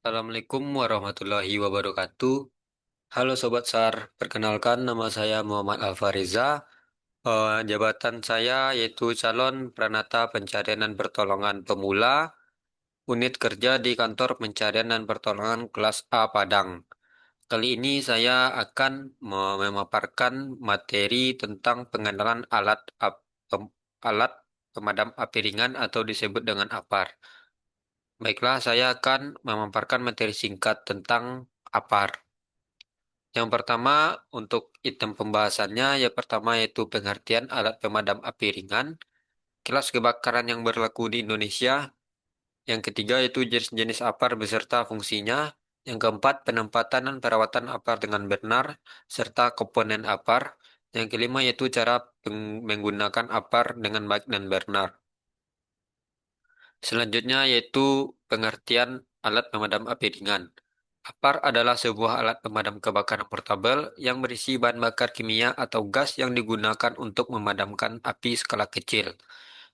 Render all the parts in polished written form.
Assalamualaikum warahmatullahi wabarakatuh. Halo Sobat SAR, perkenalkan nama saya Muhammad Alfariza. Jabatan saya yaitu calon Pranata Pencarian dan Pertolongan Pemula, unit kerja di Kantor Pencarian dan Pertolongan kelas A Padang. Kali ini saya akan memaparkan materi tentang pengenalan alat pemadam api ringan atau disebut dengan APAR. Baiklah, saya akan memaparkan materi singkat tentang APAR. Yang pertama, untuk item pembahasannya, yang pertama yaitu pengertian alat pemadam api ringan, kelas kebakaran yang berlaku di Indonesia. Yang ketiga yaitu jenis-jenis APAR beserta fungsinya. Yang keempat, penempatan dan perawatan APAR dengan benar, serta komponen APAR. Yang kelima yaitu cara menggunakan APAR dengan baik dan benar. Selanjutnya yaitu pengertian alat pemadam api ringan. APAR adalah sebuah alat pemadam kebakaran portabel yang berisi bahan bakar kimia atau gas yang digunakan untuk memadamkan api skala kecil.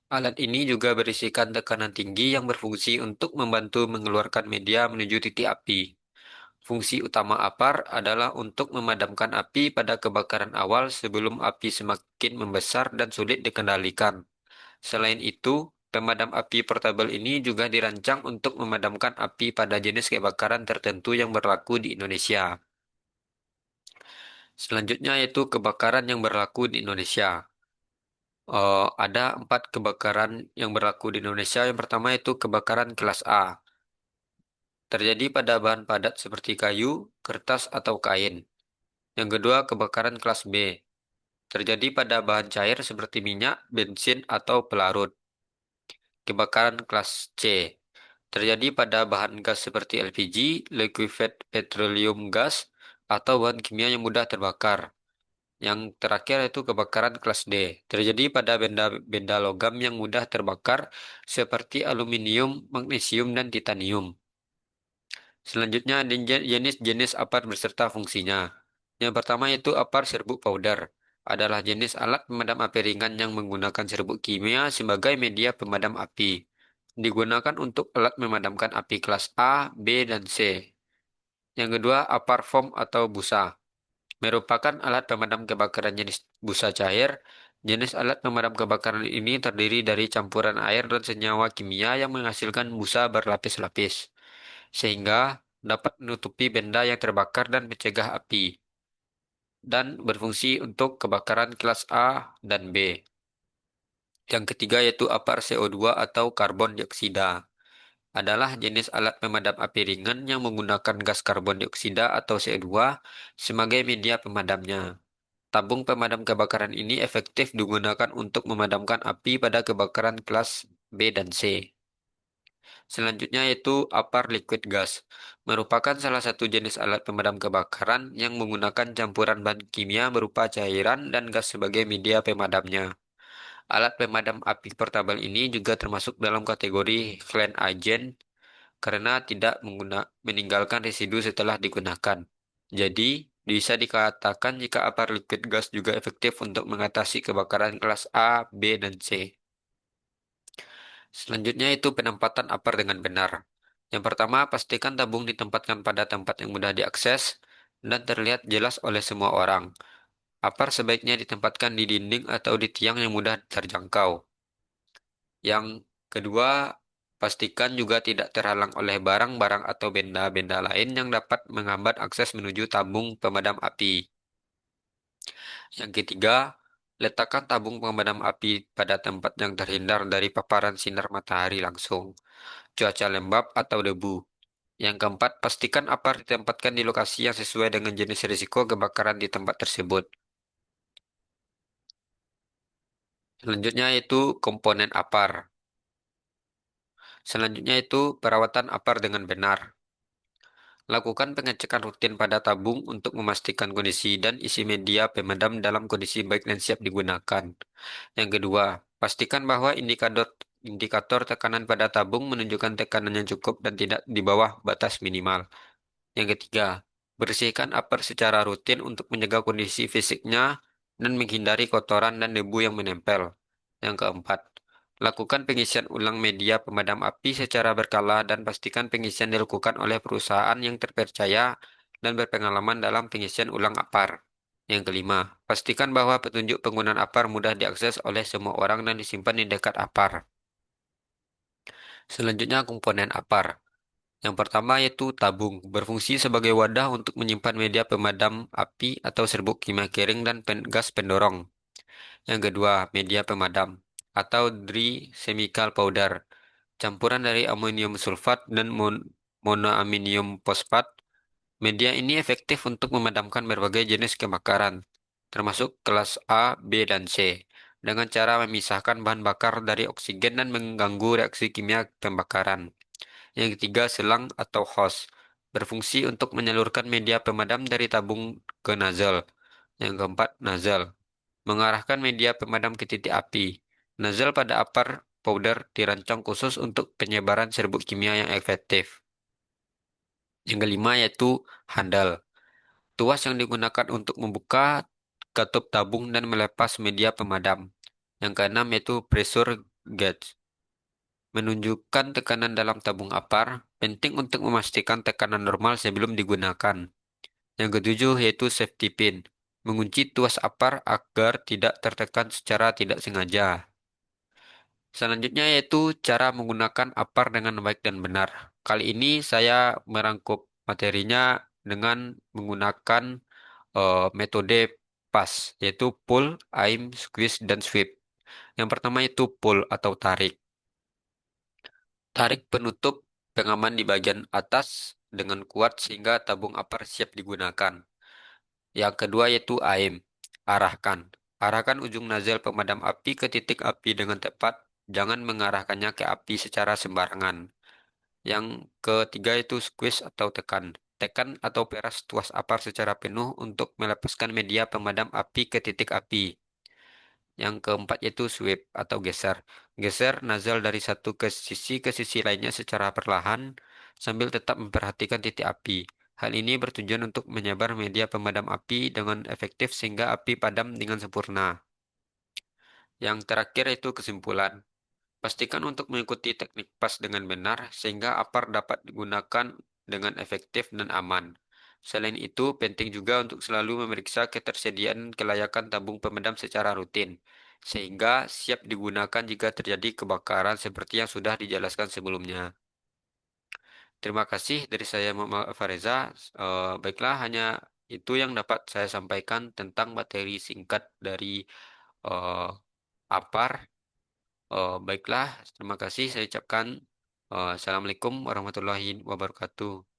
Alat ini juga berisikan tekanan tinggi yang berfungsi untuk membantu mengeluarkan media menuju titik api. Fungsi utama APAR adalah untuk memadamkan api pada kebakaran awal sebelum api semakin membesar dan sulit dikendalikan. Selain itu, pemadam api portabel ini juga dirancang untuk memadamkan api pada jenis kebakaran tertentu yang berlaku di Indonesia. Selanjutnya yaitu kebakaran yang berlaku di Indonesia. Ada 4 kebakaran yang berlaku di Indonesia. Yang pertama itu kebakaran kelas A. Terjadi pada bahan padat seperti kayu, kertas, atau kain. Yang kedua kebakaran kelas B. Terjadi pada bahan cair seperti minyak, bensin, atau pelarut. Kebakaran kelas C. Terjadi pada bahan gas seperti LPG, liquefied petroleum gas, atau bahan kimia yang mudah terbakar. Yang terakhir itu kebakaran kelas D. Terjadi pada benda-benda logam yang mudah terbakar seperti aluminium, magnesium, dan titanium. Selanjutnya jenis-jenis apar beserta fungsinya. Yang pertama yaitu apar serbuk powder. Adalah jenis alat pemadam api ringan yang menggunakan serbuk kimia sebagai media pemadam api. Digunakan untuk alat memadamkan api kelas A, B, dan C. Yang kedua, apar foam atau busa. Merupakan alat pemadam kebakaran jenis busa cair. Jenis alat pemadam kebakaran ini terdiri dari campuran air dan senyawa kimia yang menghasilkan busa berlapis-lapis, sehingga dapat menutupi benda yang terbakar dan mencegah api, dan berfungsi untuk kebakaran kelas A dan B. Yang ketiga yaitu apar CO2 atau karbon dioksida. Adalah jenis alat pemadam api ringan yang menggunakan gas karbon dioksida atau CO2 sebagai media pemadamnya. Tabung pemadam kebakaran ini efektif digunakan untuk memadamkan api pada kebakaran kelas B dan C. Selanjutnya yaitu apar liquid gas. Merupakan salah satu jenis alat pemadam kebakaran yang menggunakan campuran bahan kimia berupa cairan dan gas sebagai media pemadamnya. Alat pemadam api portabel ini juga termasuk dalam kategori clean agent karena tidak meninggalkan residu setelah digunakan. Jadi, bisa dikatakan jika apar liquid gas juga efektif untuk mengatasi kebakaran kelas A, B, dan C. Selanjutnya itu penempatan apar dengan benar. Yang pertama, pastikan tabung ditempatkan pada tempat yang mudah diakses dan terlihat jelas oleh semua orang. Apar sebaiknya ditempatkan di dinding atau di tiang yang mudah terjangkau. Yang kedua, pastikan juga tidak terhalang oleh barang-barang atau benda-benda lain yang dapat menghambat akses menuju tabung pemadam api. Yang ketiga, letakkan tabung pemadam api pada tempat yang terhindar dari paparan sinar matahari langsung, cuaca lembab, atau debu. Yang keempat, pastikan apar ditempatkan di lokasi yang sesuai dengan jenis risiko kebakaran di tempat tersebut. Selanjutnya yaitu komponen apar. Selanjutnya itu perawatan apar dengan benar. Lakukan pengecekan rutin pada tabung untuk memastikan kondisi dan isi media pemadam dalam kondisi baik dan siap digunakan. Yang kedua, pastikan bahwa indikator tekanan pada tabung menunjukkan tekanan yang cukup dan tidak di bawah batas minimal. Yang ketiga, bersihkan apar secara rutin untuk menjaga kondisi fisiknya dan menghindari kotoran dan debu yang menempel. Yang keempat, Lakukan pengisian ulang media pemadam api secara berkala dan pastikan pengisian dilakukan oleh perusahaan yang terpercaya dan berpengalaman dalam pengisian ulang APAR. Yang kelima, pastikan bahwa petunjuk penggunaan APAR mudah diakses oleh semua orang dan disimpan di dekat APAR. Selanjutnya, komponen APAR. Yang pertama yaitu tabung, berfungsi sebagai wadah untuk menyimpan media pemadam api atau serbuk kimia kering dan gas pendorong. Yang kedua, media pemadam atau dry chemical powder, campuran dari amonium sulfat dan monoaminium fosfat. Media ini efektif untuk memadamkan berbagai jenis kebakaran, termasuk kelas A, B, dan C, dengan cara memisahkan bahan bakar dari oksigen dan mengganggu reaksi kimia pembakaran. Yang ketiga, selang atau hose, berfungsi untuk menyalurkan media pemadam dari tabung ke nozzle. Yang keempat, nozzle, mengarahkan media pemadam ke titik api. Nozzle pada apar powder dirancang khusus untuk penyebaran serbuk kimia yang efektif. Yang kelima yaitu handle, tuas yang digunakan untuk membuka katup tabung dan melepas media pemadam. Yang keenam yaitu pressure gauge, menunjukkan tekanan dalam tabung apar, penting untuk memastikan tekanan normal sebelum digunakan. Yang ketujuh yaitu safety pin, mengunci tuas apar agar tidak tertekan secara tidak sengaja. Selanjutnya yaitu cara menggunakan apar dengan baik dan benar. Kali ini saya merangkup materinya dengan menggunakan metode PAS, yaitu pull, aim, squeeze, dan sweep. Yang pertama itu pull atau tarik. Tarik penutup pengaman di bagian atas dengan kuat sehingga tabung apar siap digunakan. Yang kedua yaitu aim, arahkan. Arahkan ujung nozzle pemadam api ke titik api dengan tepat, jangan mengarahkannya ke api secara sembarangan. Yang ketiga itu squeeze atau tekan. Tekan atau peras tuas apar secara penuh untuk melepaskan media pemadam api ke titik api. Yang keempat yaitu sweep atau geser. Geser nozzle dari satu ke sisi lainnya secara perlahan sambil tetap memperhatikan titik api. Hal ini bertujuan untuk menyebar media pemadam api dengan efektif sehingga api padam dengan sempurna. Yang terakhir itu kesimpulan. Pastikan untuk mengikuti teknik PAS dengan benar sehingga apar dapat digunakan dengan efektif dan aman. Selain itu, penting juga untuk selalu memeriksa ketersediaan kelayakan tabung pemadam secara rutin, sehingga siap digunakan jika terjadi kebakaran seperti yang sudah dijelaskan sebelumnya. Terima kasih dari saya Muhammad Fareza. Baiklah, hanya itu yang dapat saya sampaikan tentang materi singkat dari eh, APAR. Baiklah, terima kasih. Saya ucapkan Assalamualaikum warahmatullahi wabarakatuh.